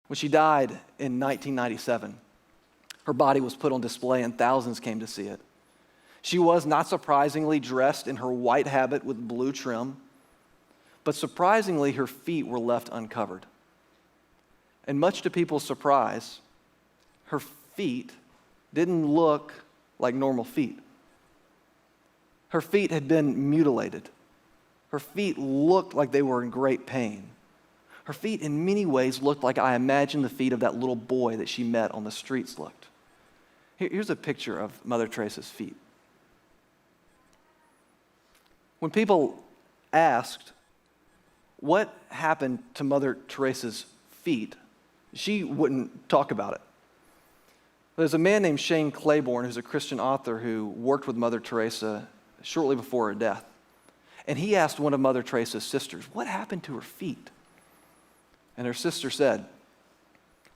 When she died in 1997, her body was put on display and thousands came to see it. She was, not surprisingly, dressed in her white habit with blue trim, but surprisingly, her feet were left uncovered. And much to people's surprise, her feet didn't look like normal feet. Her feet had been mutilated. Her feet looked like they were in great pain. Her feet in many ways looked like I imagined the feet of that little boy that she met on the streets looked. Here's a picture of Mother Teresa's feet. When people asked what happened to Mother Teresa's feet, she wouldn't talk about it. There's a man named Shane Claiborne, who's a Christian author who worked with Mother Teresa shortly before her death. And he asked one of Mother Teresa's sisters, what happened to her feet? And her sister said,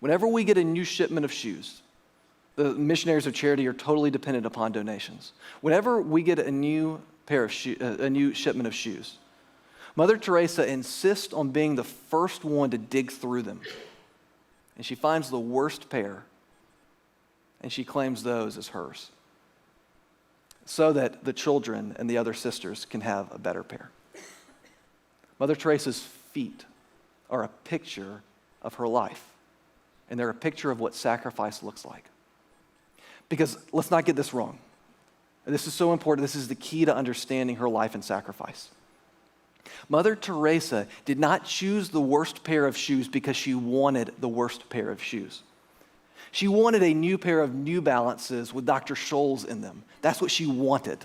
whenever we get a new shipment of shoes, the missionaries of charity are totally dependent upon donations. Whenever we get a new shipment of shoes, Mother Teresa insists on being the first one to dig through them. And she finds the worst pair, and she claims those as hers, so that the children and the other sisters can have a better pair. Mother Teresa's feet are a picture of her life, and they're a picture of what sacrifice looks like. Because let's not get this wrong. This is so important. This is the key to understanding her life and sacrifice. Mother Teresa did not choose the worst pair of shoes because she wanted the worst pair of shoes. She wanted a new pair of New Balances with Dr. Scholl's in them. That's what she wanted.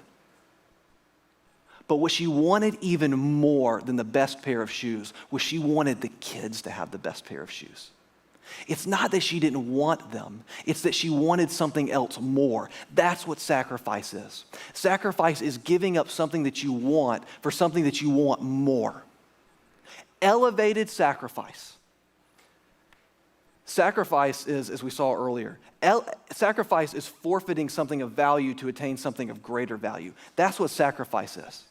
But what she wanted even more than the best pair of shoes was she wanted the kids to have the best pair of shoes. It's not that she didn't want them. It's that she wanted something else more. That's what sacrifice is. Sacrifice is giving up something that you want for something that you want more. Elevated sacrifice. Sacrifice is, as we saw earlier, sacrifice is forfeiting something of value to attain something of greater value. That's what sacrifice is.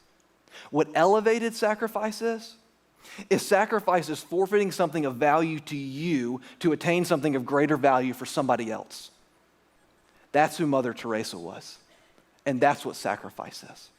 What elevated sacrifice is sacrifice is forfeiting something of value to you to attain something of greater value for somebody else. That's who Mother Teresa was. And that's what sacrifice is.